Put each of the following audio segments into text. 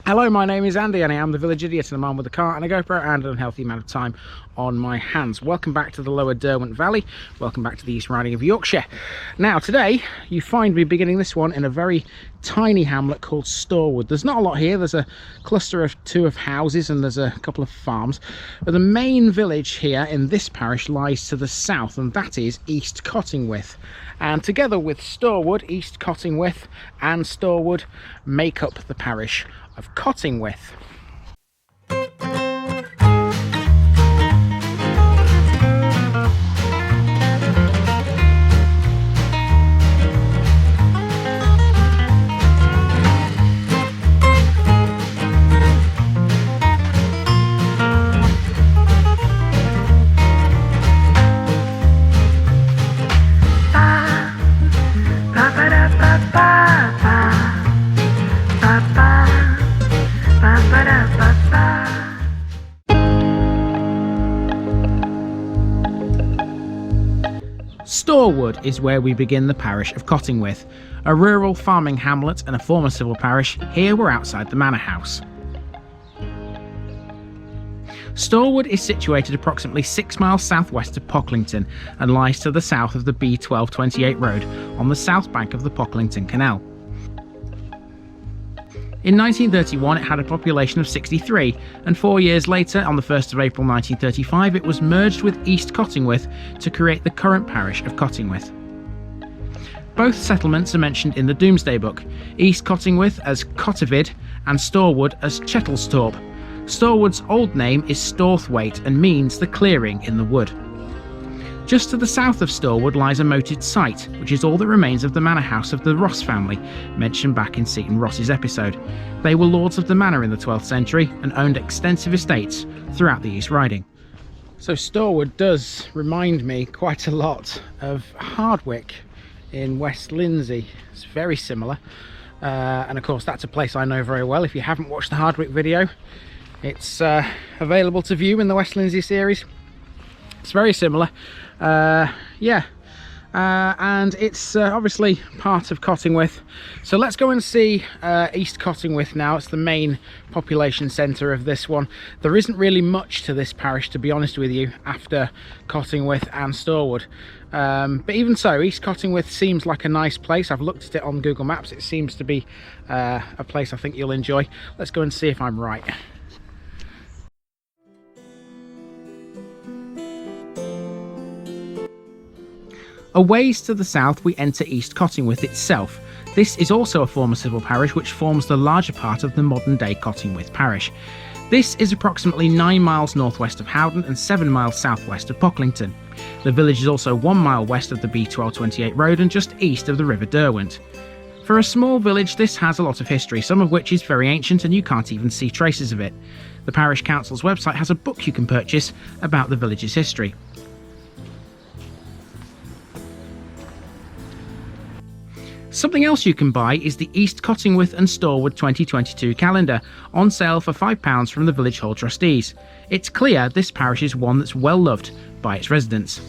Hello, my name is Andy and I am the village idiot, and a man with a car and a GoPro and an unhealthy amount of time on my hands. Welcome back to the lower Derwent Valley. Welcome back to the East Riding of Yorkshire. Now today you find me beginning this one in a very tiny hamlet called Storwood. There's not a lot here. There's a cluster of two houses and there's a couple of farms. But the main village here in this parish lies to the south, and that is East Cottingwith. And together with Storwood, East Cottingwith and Storwood make up the parish of Cottingwith. Storwood is where we begin the parish of Cottingwith, a rural farming hamlet and a former civil parish. Here we're outside the manor house. Storwood is situated approximately 6 miles southwest of Pocklington and lies to the south of the B1228 road on the south bank of the Pocklington Canal. In 1931 it had a population of 63, and 4 years later, on the 1st of April 1935, it was merged with East Cottingwith to create the current parish of Cottingwith. Both settlements are mentioned in the Domesday Book, East Cottingwith as Cottervid and Storwood as Chettlestorp. Storwood's old name is Storthwaite and means the clearing in the wood. Just to the south of Storwood lies a moated site, which is all that remains of the manor house of the Ross family, mentioned back in Seton Ross's episode. They were lords of the manor in the 12th century and owned extensive estates throughout the East Riding. So Storwood does remind me quite a lot of Hardwick in West Lindsey. It's very similar, and of course that's a place I know very well. If you haven't watched the Hardwick video, it's available to view in the West Lindsey series. It's very similar, and it's obviously part of Cottingwith. So let's go and see East Cottingwith now. It's the main population centre of this one. There isn't really much to this parish, to be honest with you, after Cottingwith and Storwood. But even so, East Cottingwith seems like a nice place. I've looked at it on Google Maps. It seems to be a place I think you'll enjoy. Let's go and see if I'm right. A ways to the south we enter East Cottingwith itself. This is also a former civil parish which forms the larger part of the modern day Cottingwith parish. This is approximately 9 miles northwest of Howden and 7 miles southwest of Pocklington. The village is also 1 mile west of the B1228 road and just east of the River Derwent. For a small village, this has a lot of history, some of which is very ancient and you can't even see traces of it. The parish council's website has a book you can purchase about the village's history. Something else you can buy is the East Cottingwith and Storwood 2022 calendar, on sale for £5 from the Village Hall trustees. It's clear this parish is one that's well loved by its residents.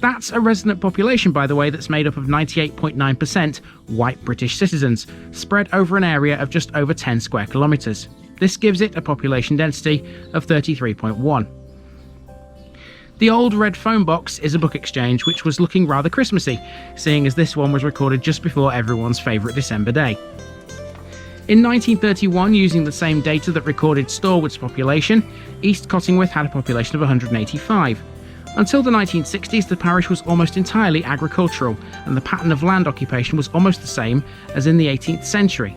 That's a resident population, by the way, that's made up of 98.9% white British citizens, spread over an area of just over 10 square kilometres. This gives it a population density of 33.1. The old red phone box is a book exchange which was looking rather Christmassy, seeing as this one was recorded just before everyone's favourite December day. In 1931, using the same data that recorded Storwood's population, East Cottingwith had a population of 185. Until the 1960s, the parish was almost entirely agricultural, and the pattern of land occupation was almost the same as in the 18th century.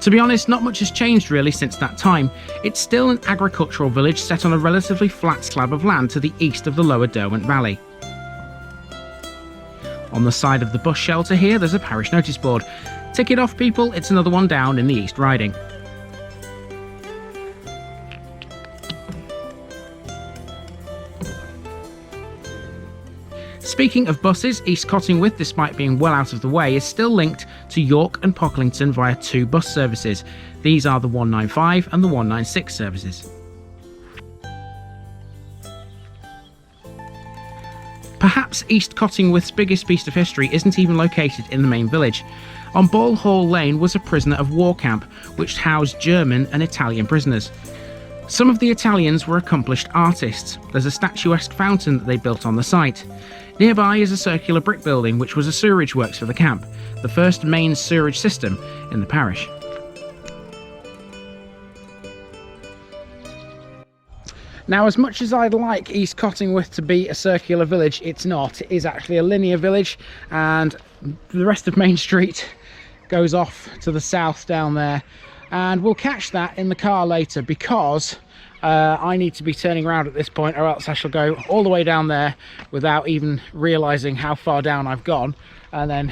To be honest, not much has changed really since that time. It's still an agricultural village set on a relatively flat slab of land to the east of the lower Derwent Valley. On the side of the bus shelter here, there's a parish notice board. Tick it off, people, it's another one down in the East Riding. Speaking of buses, East Cottingwith, despite being well out of the way, is still linked to York and Pocklington via 2 bus services. These are the 195 and the 196 services. Perhaps East Cottingwith's biggest piece of history isn't even located in the main village. On Ball Hall Lane was a prisoner of war camp, which housed German and Italian prisoners. Some of the Italians were accomplished artists. There's a statuesque fountain that they built on the site. Nearby is a circular brick building, which was a sewerage works for the camp, the first main sewerage system in the parish. Now, as much as I'd like East Cottingwith to be a circular village, it's not. It is actually a linear village, and the rest of Main Street goes off to the south down there. And we'll catch that in the car later, because I need to be turning around at this point, or else I shall go all the way down there without even realising how far down I've gone, and then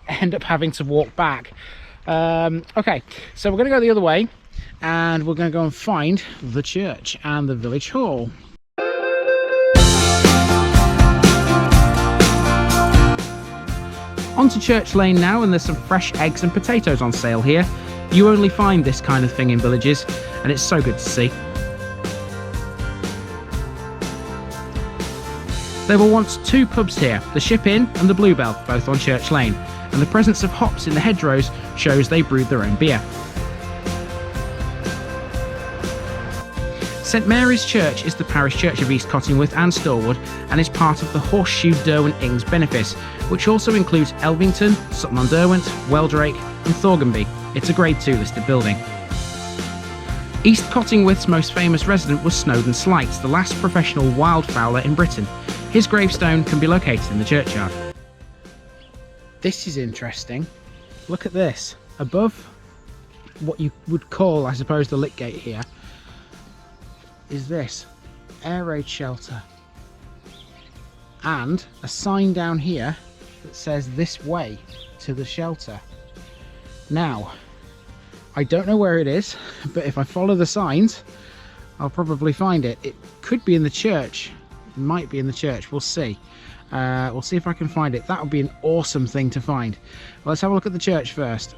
end up having to walk back. Okay, so we're going to go the other way, and we're going to go and find the church and the village hall. On to Church Lane now, and there's some fresh eggs and potatoes on sale here. You only find this kind of thing in villages, and it's so good to see. There were once two pubs here, the Ship Inn and the Bluebell, both on Church Lane, and the presence of hops in the hedgerows shows they brewed their own beer. St Mary's Church is the parish church of East Cottingwith and Storwood, and is part of the Horseshoe Derwent Ings benefice, which also includes Elvington, Sutton-on-Derwent, Weldrake and Thorganby. It's a Grade 2 listed building. East Cottingwith's most famous resident was Snowdon Slights, the last professional wildfowler in Britain. His gravestone can be located in the churchyard. This is interesting. Look at this. Above what you would call, I suppose, the lit gate here, is this air raid shelter, and a sign down here that says this way to the shelter. Now, I don't know where it is, but if I follow the signs, I'll probably find it. It could be in the church. It might be in the church. We'll see. We'll see if I can find it. That would be an awesome thing to find. Well, let's have a look at the church first.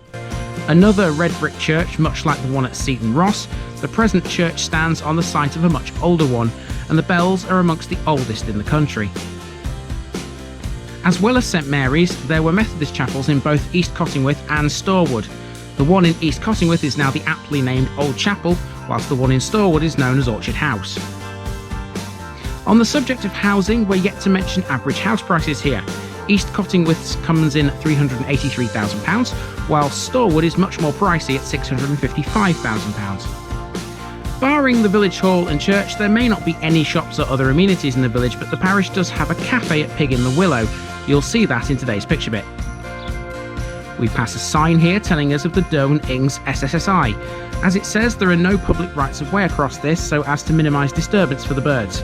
Another red brick church, much like the one at Seaton Ross. The present church stands on the site of a much older one, and the bells are amongst the oldest in the country. As well as St Mary's, there were Methodist chapels in both East Cottingwith and Storwood. The one in East Cottingwith is now the aptly named Old Chapel, whilst the one in Storwood is known as Orchard House. On the subject of housing, we're yet to mention average house prices here. East Cottingwith's comes in at £383,000, while Storwood is much more pricey at £655,000. Barring the village hall and church, there may not be any shops or other amenities in the village, but the parish does have a cafe at Pig in the Willow. You'll see that in today's picture bit. We pass a sign here telling us of the Derwent Ings SSSI. As it says, there are no public rights of way across this, so as to minimise disturbance for the birds.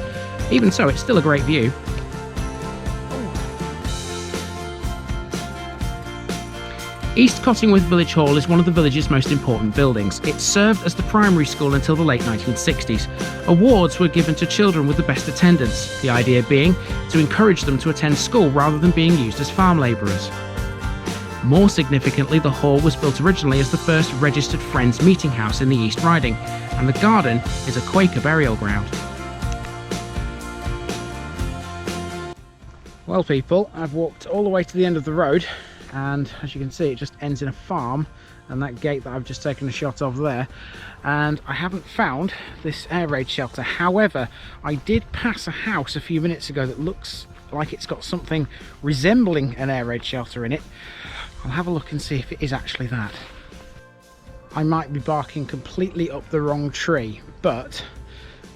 Even so, it's still a great view. East Cottingwith Village Hall is one of the village's most important buildings. It served as the primary school until the late 1960s. Awards were given to children with the best attendance, the idea being to encourage them to attend school rather than being used as farm labourers. More significantly, the hall was built originally as the first registered Friends meeting house in the East Riding, and the garden is a Quaker burial ground. Well, people, I've walked all the way to the end of the road, and as you can see, it just ends in a farm, and that gate that I've just taken a shot of there, and I haven't found this air raid shelter. However, I did pass a house a few minutes ago that looks like it's got something resembling an air raid shelter in it. I'll have a look and see if it is actually that. I might be barking completely up the wrong tree, but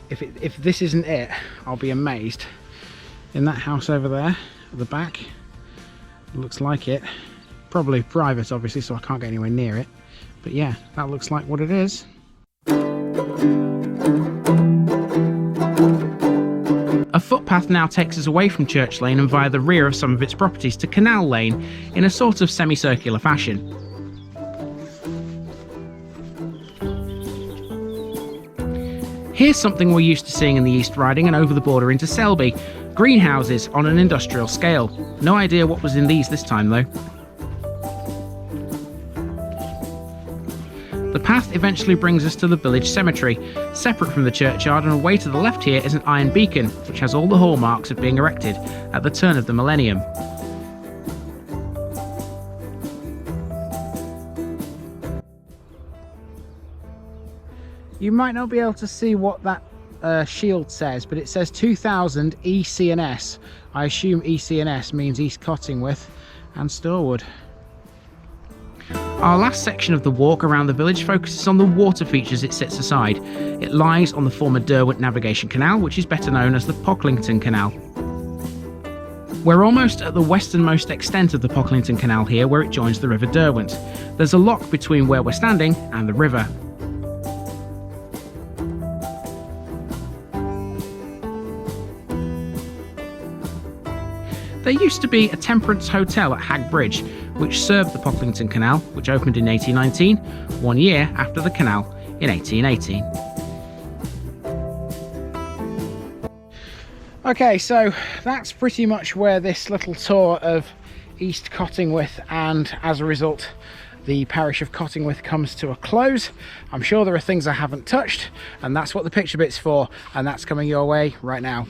if this isn't it, I'll be amazed. In that house over there at the back, it looks like it. Probably private, obviously, so I can't get anywhere near it, but yeah, that looks like what it is. A footpath now takes us away from Church Lane and via the rear of some of its properties to Canal Lane in a sort of semicircular fashion. Here's something we're used to seeing in the East Riding and over the border into Selby: greenhouses on an industrial scale. No idea what was in these this time though. The path eventually brings us to the village cemetery. Separate from the churchyard and away to the left here is an iron beacon, which has all the hallmarks of being erected at the turn of the millennium. You might not be able to see what that shield says, but it says 2000 EC&S. I assume EC&S means East Cottingwith and Storwood. Our last section of the walk around the village focuses on the water features it sits aside. It lies on the former Derwent Navigation Canal, which is better known as the Pocklington Canal. We're almost at the westernmost extent of the Pocklington Canal here, where it joins the River Derwent. There's a lock between where we're standing and the river. There used to be a temperance hotel at Hag Bridge, which served the Pocklington Canal, which opened in 1819, 1 year after the canal in 1818. Okay, so that's pretty much where this little tour of East Cottingwith and, as a result, the parish of Cottingwith comes to a close. I'm sure there are things I haven't touched, and that's what the picture bit's for, and that's coming your way right now.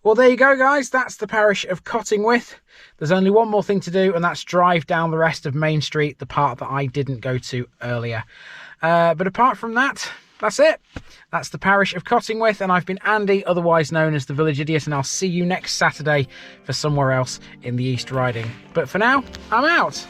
Well, there you go, guys. That's the parish of Cottingwith. There's only one more thing to do, and that's drive down the rest of Main Street, the part that I didn't go to earlier. But apart from that, that's it. That's the parish of Cottingwith, and I've been Andy, otherwise known as the Village Idiot, and I'll see you next Saturday for somewhere else in the East Riding. But for now, I'm out.